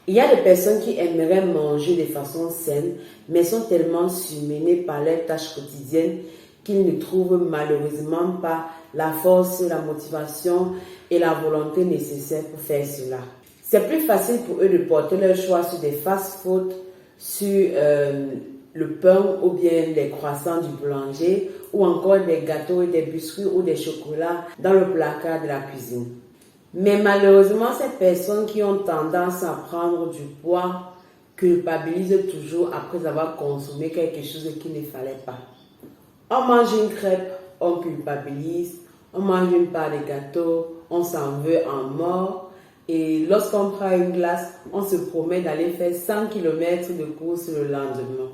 Il y a des personnes qui aimeraient manger de façon saine, mais sont tellement surmenées par leurs tâches quotidiennes qu'ils ne trouvent malheureusement pas la force, la motivation et la volonté nécessaires pour faire cela. C'est plus facile pour eux de porter leur choix sur des fast-food, sur le pain ou bien les croissants du boulanger ou encore des gâteaux et des biscuits ou des chocolats dans le placard de la cuisine. Mais malheureusement, ces personnes qui ont tendance à prendre du poids culpabilisent toujours après avoir consommé quelque chose qu'il ne fallait pas. On mange une crêpe, on culpabilise, on mange une part de gâteau, on s'en veut en mort. Et lorsqu'on prend une glace, on se promet d'aller faire 100 km de course le lendemain.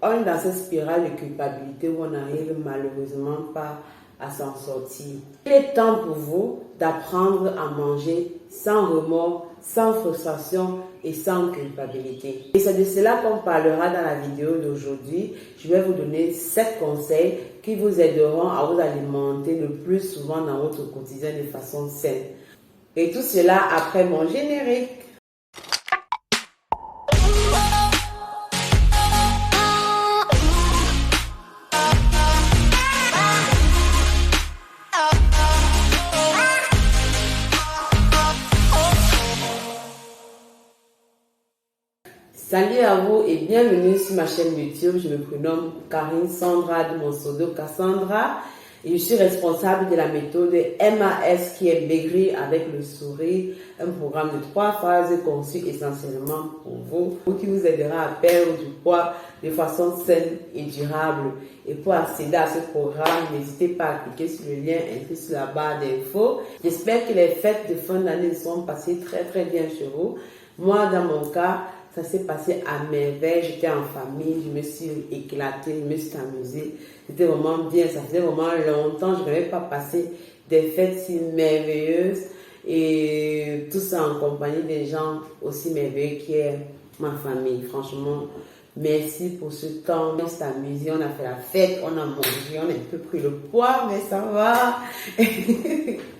On est dans cette spirale de culpabilité où on n'arrive malheureusement pas à s'en sortir. Il est temps pour vous d'apprendre à manger sans remords, sans frustration et sans culpabilité. Et c'est de cela qu'on parlera dans la vidéo d'aujourd'hui. Je vais vous donner 7 conseils qui vous aideront à vous alimenter le plus souvent dans votre quotidien de façon saine. Et tout cela après mon générique. Salut à vous et bienvenue sur ma chaîne YouTube. Je me prénomme Karine Sandra de mon pseudo Cassandra et je suis responsable de la méthode MAS qui est maigrir avec le sourire, un programme de 3 phases conçu essentiellement pour vous qui vous aidera à perdre du poids de façon saine et durable. Et pour accéder à ce programme, n'hésitez pas à cliquer sur le lien inscrit sur la barre d'infos. J'espère que les fêtes de fin d'année sont passées très bien chez vous. Moi, dans mon cas, ça s'est passé à merveille, j'étais en famille, je me suis éclatée, je me suis amusée. C'était vraiment bien, ça faisait vraiment longtemps, je n'avais pas passé des fêtes si merveilleuses. Et tout ça en compagnie des gens aussi merveilleux qui est ma famille. Franchement, merci pour ce temps. On s'est amusé, on a fait la fête, on a mangé, on a un peu pris le poids, mais ça va.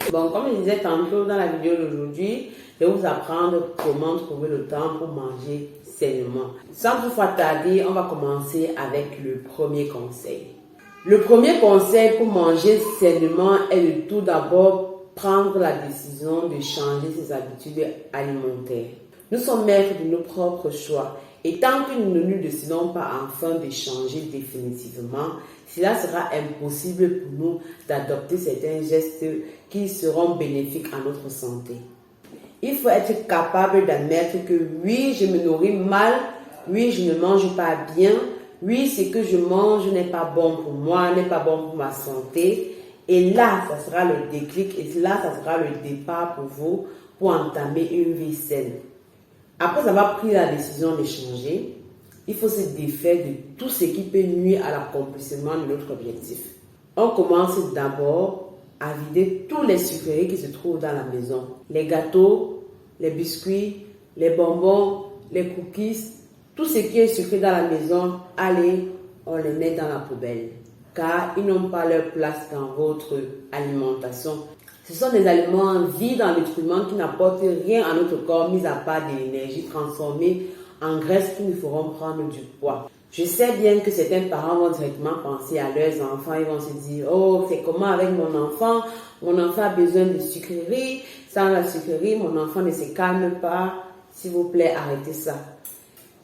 Bon, comme je disais tantôt dans la vidéo d'aujourd'hui, je vais vous apprendre comment trouver le temps pour manger sainement. Sans toutefois tarder, on va commencer avec le premier conseil. Le premier conseil pour manger sainement est de tout d'abord prendre la décision de changer ses habitudes alimentaires. Nous sommes maîtres de nos propres choix et tant que nous ne nous décidons pas enfin de changer définitivement, cela sera impossible pour nous d'adopter certains gestes qui seront bénéfiques à notre santé. Il faut être capable d'admettre que oui, je me nourris mal, oui, je ne mange pas bien, oui, ce que je mange n'est pas bon pour moi, n'est pas bon pour ma santé. Et là, ça sera le déclic et là, ça sera le départ pour vous pour entamer une vie saine. Après avoir pris la décision de changer, il faut se défaire de tout ce qui peut nuire à l'accomplissement de notre objectif. On commence d'abord à vider tous les sucreries qui se trouvent dans la maison. Les gâteaux, les biscuits, les bonbons, les cookies, tout ce qui est sucré dans la maison, allez, on les met dans la poubelle. Car ils n'ont pas leur place dans votre alimentation. Ce sont des aliments vides en nutriments qui n'apportent rien à notre corps, mis à part de l'énergie transformée en graisse qui nous feront prendre du poids. Je sais bien que certains parents vont directement penser à leurs enfants. Ils vont se dire, oh, c'est comment avec mon enfant? Mon enfant a besoin de sucreries. Sans la sucrerie, mon enfant ne se calme pas. S'il vous plaît, arrêtez ça.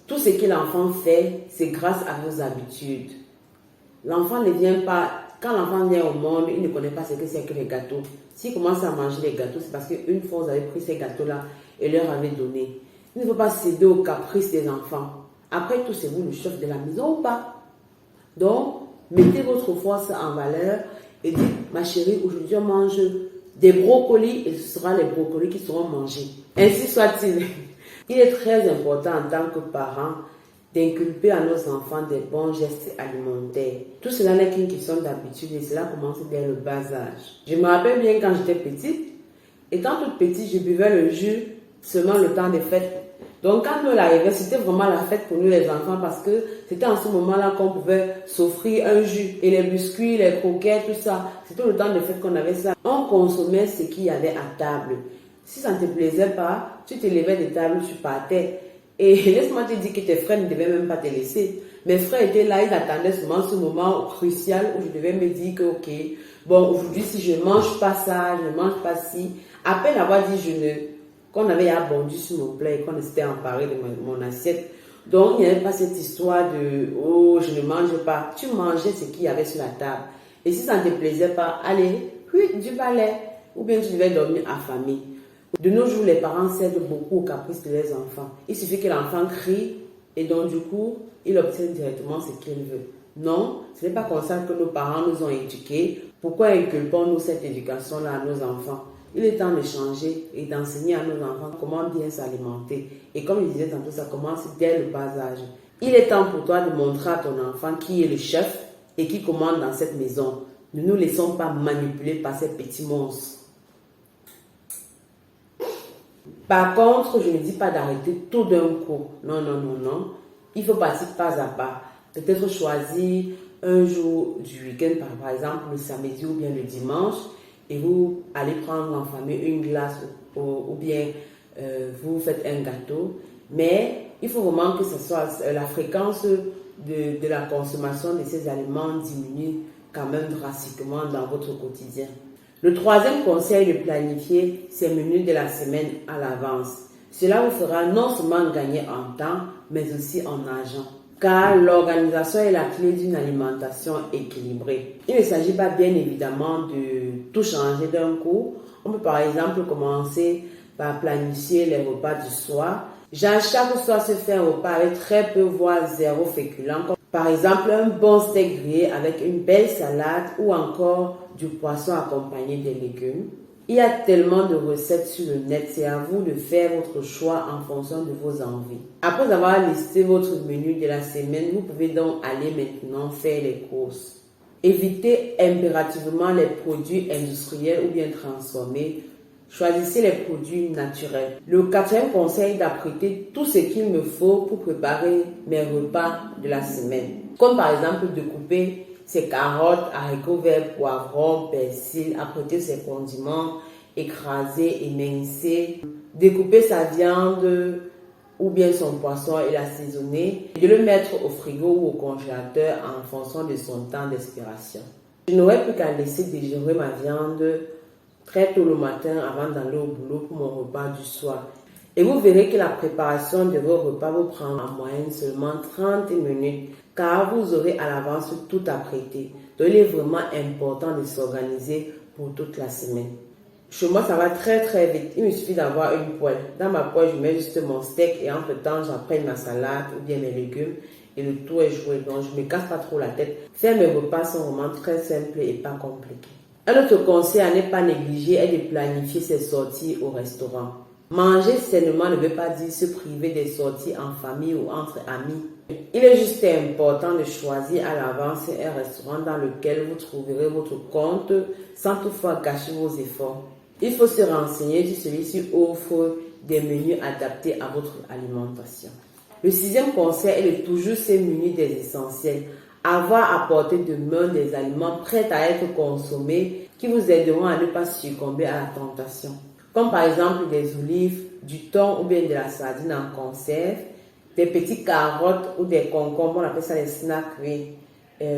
Tout ce que l'enfant fait, c'est grâce à vos habitudes. L'enfant ne vient pas, quand l'enfant vient au monde, il ne connaît pas ce que c'est que les gâteaux. S'il commence à manger les gâteaux, c'est parce qu'une fois vous avez pris ces gâteaux-là et leur avez donné. Il ne faut pas céder aux caprices des enfants. Après tout, c'est vous le chef de la maison ou pas? Donc, mettez votre force en valeur et dites, ma chérie, aujourd'hui on mange des brocolis et ce sera les brocolis qui seront mangés. Ainsi soit-il. Il est très important en tant que parent d'inculper à nos enfants des bons gestes alimentaires. Tout cela n'est qu'une question d'habitude et cela commence dès le bas âge. Je me rappelle bien quand j'étais petite, étant toute petite, je buvais le jus seulement le temps des fêtes. Donc quand nous l'arrivait, c'était vraiment la fête pour nous les enfants parce que c'était en ce moment-là qu'on pouvait s'offrir un jus. Et les biscuits, les croquettes, tout ça, c'était le temps des fêtes qu'on avait ça. On consommait ce qu'il y avait à table. Si ça ne te plaisait pas, tu te levais de table, tu partais. Et laisse-moi te dire que tes frères ne devaient même pas te laisser. Mes frères étaient là, ils attendaient seulement ce moment crucial où je devais me dire que, ok, bon, aujourd'hui, si je ne mange pas ça, je ne mange pas ci, à peine avoir dit qu'on avait abondu sur mon plat et qu'on s'était emparé de mon assiette. Donc, il n'y avait pas cette histoire de, oh, je ne mange pas. Tu mangeais ce qu'il y avait sur la table. Et si ça ne te plaisait pas, allez, oui, du balai. Ou bien tu devais dormir affamé. De nos jours, les parents cèdent beaucoup aux caprices de leurs enfants. Il suffit que l'enfant crie et donc du coup, il obtient directement ce qu'il veut. Non, ce n'est pas comme ça que nos parents nous ont éduqués. Pourquoi inculpons-nous cette éducation-là à nos enfants? Il est temps de changer et d'enseigner à nos enfants comment bien s'alimenter. Et comme je disais tantôt, ça commence dès le bas âge. Il est temps pour toi de montrer à ton enfant qui est le chef et qui commande dans cette maison. Ne nous laissons pas manipuler par ces petits monstres. Par contre, je ne dis pas d'arrêter tout d'un coup. Non, non, non, non. Il faut passer pas à pas. Peut-être choisir un jour du week-end, par exemple le samedi ou bien le dimanche, et vous allez prendre en famille une glace ou bien vous faites un gâteau. Mais il faut vraiment que ce soit la fréquence de la consommation de ces aliments diminue quand même drastiquement dans votre quotidien. Le troisième conseil de planifier ces menus de la semaine à l'avance. Cela vous fera non seulement gagner en temps, mais aussi en argent. Car l'organisation est la clé d'une alimentation équilibrée. Il ne s'agit pas bien évidemment de tout changer d'un coup. On peut par exemple commencer par planifier les repas du soir. Chaque soir se fait un repas avec très peu voire zéro féculent. Par exemple, un bon steak grillé avec une belle salade ou encore du poisson accompagné de légumes. Il y a tellement de recettes sur le net, c'est à vous de faire votre choix en fonction de vos envies. Après avoir listé votre menu de la semaine, vous pouvez donc aller maintenant faire les courses. Évitez impérativement les produits industriels ou bien transformés. Choisissez les produits naturels. Le quatrième conseil est d'apprêter tout ce qu'il me faut pour préparer mes repas de la semaine. Comme par exemple de couper ses carottes, haricots verts, poivrons, persil, apprêter ses condiments, écraser, émincer, découper sa viande ou bien son poisson et l'assaisonner, et de le mettre au frigo ou au congélateur en fonction de son temps d'expiration. Je n'aurai plus qu'à laisser dégérer ma viande très tôt le matin avant d'aller au boulot pour mon repas du soir. Et vous verrez que la préparation de vos repas vous prend en moyenne seulement 30 minutes car vous aurez à l'avance tout apprêté. Donc il est vraiment important de s'organiser pour toute la semaine. Chez moi, ça va très très vite. Il me suffit d'avoir une poêle. Dans ma poêle, je mets juste mon steak et entre-temps, j'apprête ma salade ou bien mes légumes et le tout est joué. Donc je ne me casse pas trop la tête. Faire mes repas sont vraiment très simples et pas compliqués. Un autre conseil à ne pas négliger est de planifier ses sorties au restaurant. Manger sainement ne veut pas dire se priver des sorties en famille ou entre amis. Il est juste important de choisir à l'avance un restaurant dans lequel vous trouverez votre compte sans toutefois gâcher vos efforts. Il faut se renseigner si celui-ci offre des menus adaptés à votre alimentation. Le sixième conseil est de toujours se munir des essentiels. Avoir à portée de main des aliments prêts à être consommés qui vous aideront à ne pas succomber à la tentation. Comme par exemple des olives, du thon ou bien de la sardine en conserve, des petites carottes ou des concombres, on appelle ça des snacks, oui.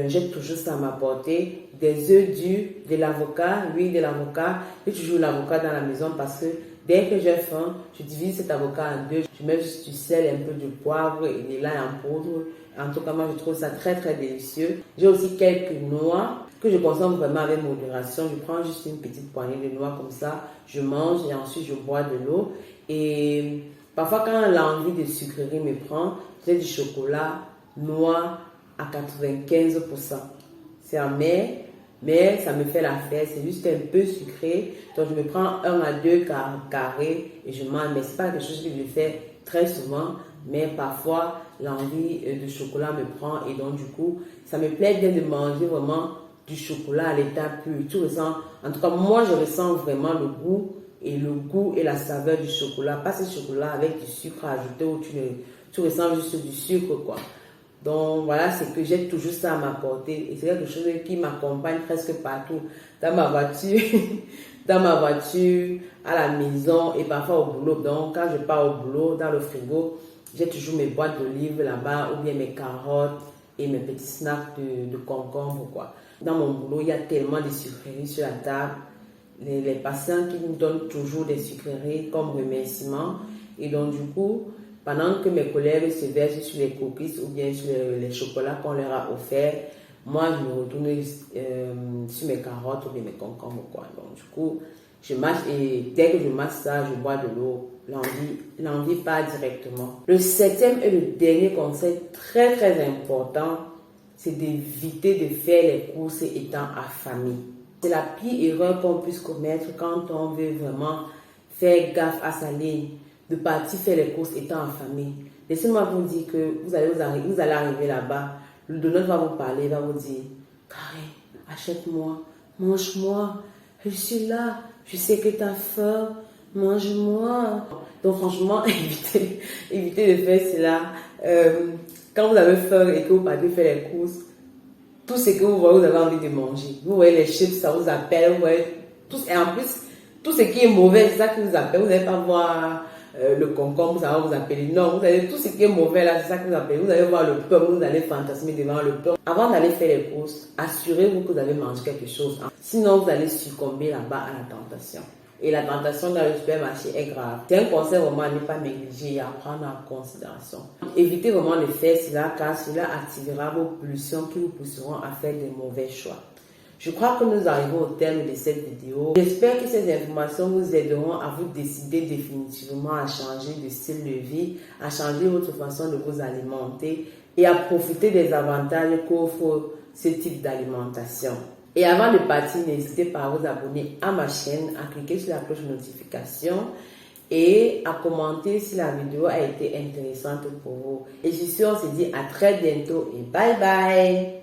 J'ai toujours ça à ma portée, des œufs durs, de l'avocat, l'huile de l'avocat. J'ai toujours l'avocat dans la maison parce que dès que j'ai faim, je divise cet avocat en deux. Je mets juste du sel, un peu de poivre et de l'ail en poudre. En tout cas, moi, je trouve ça très, très délicieux. J'ai aussi quelques noix que je consomme vraiment avec modération. Je prends juste une petite poignée de noix comme ça. Je mange et ensuite, je bois de l'eau. Et parfois, quand l'envie de sucrerie me prend, j'ai du chocolat noir à 95%. C'est amer, mais ça me fait l'affaire. C'est juste un peu sucré. Donc, je me prends 1 à 2 carrés et je mange. Mais ce n'est pas quelque chose que je fais très souvent. Mais parfois, l'envie de chocolat me prend. Et donc, du coup, ça me plaît bien de manger vraiment du chocolat à l'état pur. Tu ressens, en tout cas, moi, je ressens vraiment le goût et la saveur du chocolat. Pas ce chocolat avec du sucre ajouté où tu ressens juste du sucre, quoi. Donc voilà, c'est que j'ai toujours ça à ma portée et c'est quelque chose qui m'accompagne presque partout. Dans ma voiture, dans ma voiture, à la maison et parfois au boulot. Donc, quand je pars au boulot, dans le frigo, j'ai toujours mes boîtes d'olives là-bas ou bien mes carottes et mes petits snacks de concombre, quoi. Dans mon boulot, il y a tellement de sucreries sur la table. Les patients qui nous donnent toujours des sucreries comme remerciement. Et donc, du coup, pendant que mes collègues se versent sur les cookies ou bien sur les chocolats qu'on leur a offerts, moi, je me retourne sur mes carottes ou bien mes concombres, quoi. Donc, du coup, je mâche et dès que je mâche ça, je bois de l'eau. L'envie part directement. Le septième et le dernier conseil très, très important, c'est d'éviter de faire les courses étant affamé. C'est la pire erreur qu'on puisse commettre quand on veut vraiment faire gaffe à sa ligne, de partir faire les courses étant affamé. Laissez-moi vous dire que vous allez arriver là-bas, le donneur va vous parler, va vous dire « Karine, achète-moi, mange-moi, je suis là, je sais que tu as faim, mange-moi. » Donc franchement, évitez de faire cela. Quand vous avez faim et que vous partez faire les courses, tout ce que vous voyez, vous avez envie de manger. Vous voyez les chips, ça vous appelle. Vous voyez et en plus, tout ce qui est mauvais, c'est ça qui vous appelle. Vous n'allez pas voir le concombre, ça va vous appeler. Non, vous allez, tout ce qui est mauvais là, c'est ça qui vous appelle. Vous allez voir le pain, vous allez fantasmer devant le pain. Avant d'aller faire les courses, assurez-vous que vous avez mangé quelque chose. Sinon, vous allez succomber là-bas à la tentation. Et la tentation dans le supermarché est grave. C'est un conseil vraiment à ne pas négliger et à prendre en considération. Évitez vraiment de faire cela car cela activera vos pulsions qui vous pousseront à faire des mauvais choix. Je crois que nous arrivons au terme de cette vidéo. J'espère que ces informations vous aideront à vous décider définitivement à changer de style de vie, à changer votre façon de vous alimenter et à profiter des avantages qu'offre ce type d'alimentation. Et avant de partir, n'hésitez pas à vous abonner à ma chaîne, à cliquer sur la cloche de notification et à commenter si la vidéo a été intéressante pour vous. Et je suis sûr, on se dit à très bientôt et bye bye!